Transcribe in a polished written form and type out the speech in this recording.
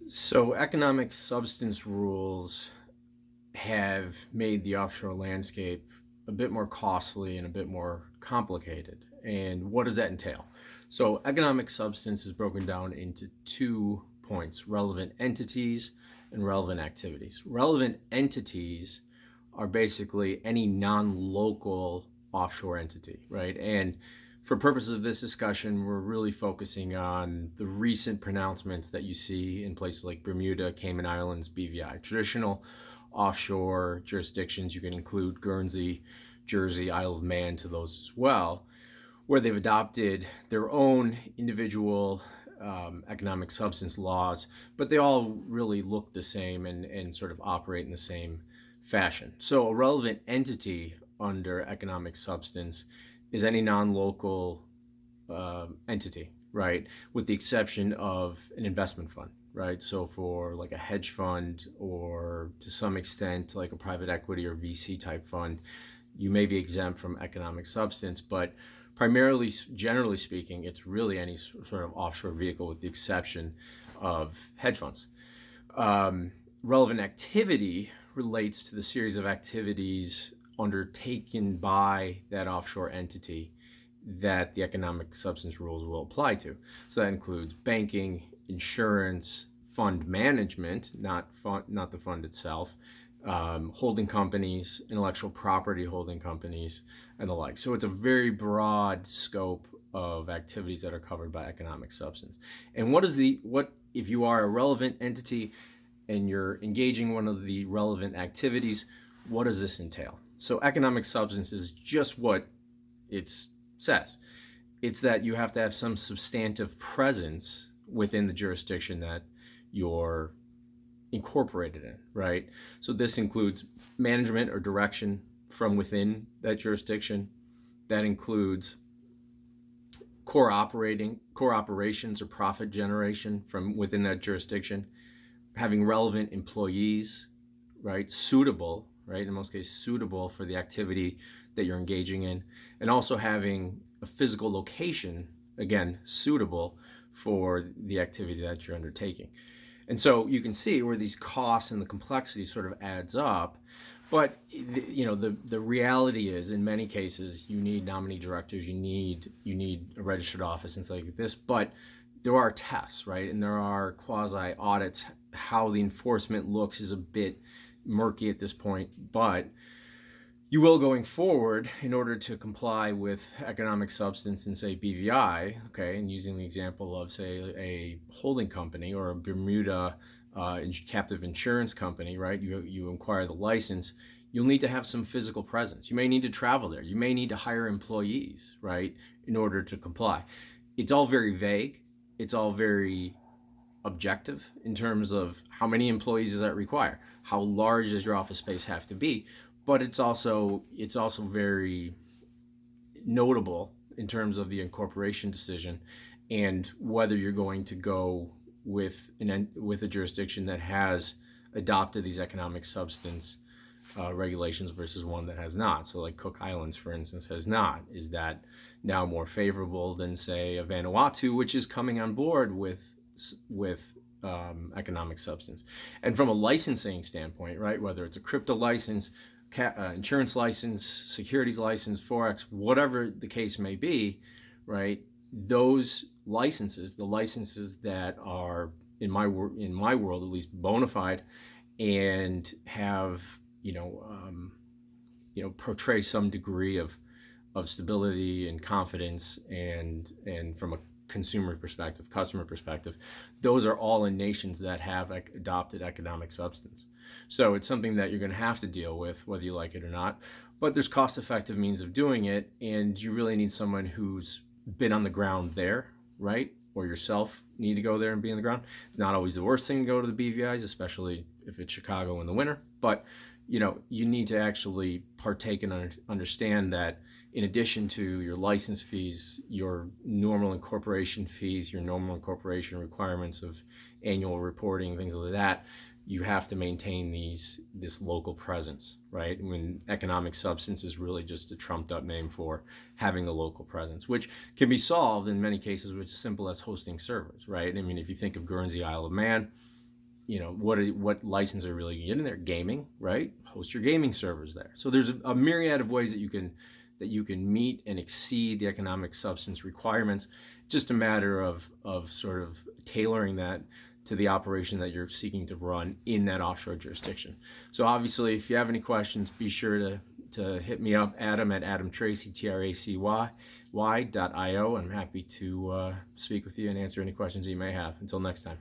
So economic substance rules have made the offshore landscape a bit more costly and a bit more complicated. And what does that entail? So economic substance is broken down into 2 points: relevant entities and relevant activities. Relevant entities are basically any non-local offshore entity, right? And for purposes of this discussion, we're really focusing on the recent pronouncements that you see in places like Bermuda, Cayman Islands, BVI. Traditional offshore jurisdictions, you can include Guernsey, Jersey, Isle of Man to those as well, where they've adopted their own individual economic substance laws, but they all really look the same and sort of operate in the same fashion. So a relevant entity under economic substance is any non-local entity, right? With the exception of an investment fund, right? So for like a hedge fund or to some extent like a private equity or VC type fund, you may be exempt from economic substance, but primarily, generally speaking, it's really any sort of offshore vehicle with the exception of hedge funds. Relevant activity relates to the series of activities undertaken by that offshore entity that the economic substance rules will apply to. So that includes banking, insurance, fund management, not the fund itself, holding companies, intellectual property holding companies, and the like. So it's a very broad scope of activities that are covered by economic substance. And what if you are a relevant entity and you're engaging one of the relevant activities, what does this entail? So economic substance is just what it says. It's that you have to have some substantive presence within the jurisdiction that you're incorporated in, right? So this includes management or direction from within that jurisdiction. That includes core operations or profit generation from within that jurisdiction, having relevant employees, right? Suitable, right? In most cases, suitable for the activity that you're engaging in, and also having a physical location, again, suitable for the activity that you're undertaking. And so you can see where these costs and the complexity sort of adds up. But the reality is, in many cases, you need nominee directors, you need a registered office and things like this. But there are tests, right? And there are quasi audits. How the enforcement looks is a bit murky at this point, but you will going forward in order to comply with economic substance in, say, BVI, okay, and using the example of, say, a holding company or a Bermuda captive insurance company, right? You acquire the license, you'll need to have some physical presence. You may need to travel there. You may need to hire employees, right, in order to comply. It's all very vague. It's all very objective in terms of how many employees does that require? How large does your office space have to be? But it's also very notable in terms of the incorporation decision and whether you're going to go with a jurisdiction that has adopted these economic substance regulations versus one that has not. So like Cook Islands, for instance, has not. Is that now more favorable than, say, a Vanuatu, which is coming on board with economic substance? And from a licensing standpoint, right, whether it's a crypto license, insurance license, securities license, Forex, whatever the case may be, right, those licenses, the licenses that are, in my world at least, bona fide and have, portray some degree of stability and confidence and from a consumer perspective, customer perspective, those are all in nations that have adopted economic substance. So it's something that you're going to have to deal with, whether you like it or not. But there's cost-effective means of doing it, and you really need someone who's been on the ground there, right? Or yourself need to go there and be on the ground. It's not always the worst thing to go to the BVIs, especially if it's Chicago in the winter. But you need to actually partake and understand that in addition to your license fees, your normal incorporation fees, your normal incorporation requirements of annual reporting, things like that, you have to maintain this local presence, right? I mean, economic substance is really just a trumped up name for having a local presence, which can be solved in many cases with as simple as hosting servers, right? I mean, if you think of Guernsey, Isle of Man, what license are really getting there? Gaming, right? Host your gaming servers there. So there's a myriad of ways that you can meet and exceed the economic substance requirements. Just a matter of sort of tailoring that to the operation that you're seeking to run in that offshore jurisdiction. So obviously, if you have any questions, be sure to hit me up, Adam at AdamTracy, TRACY.io. I'm happy to speak with you and answer any questions you may have. Until next time.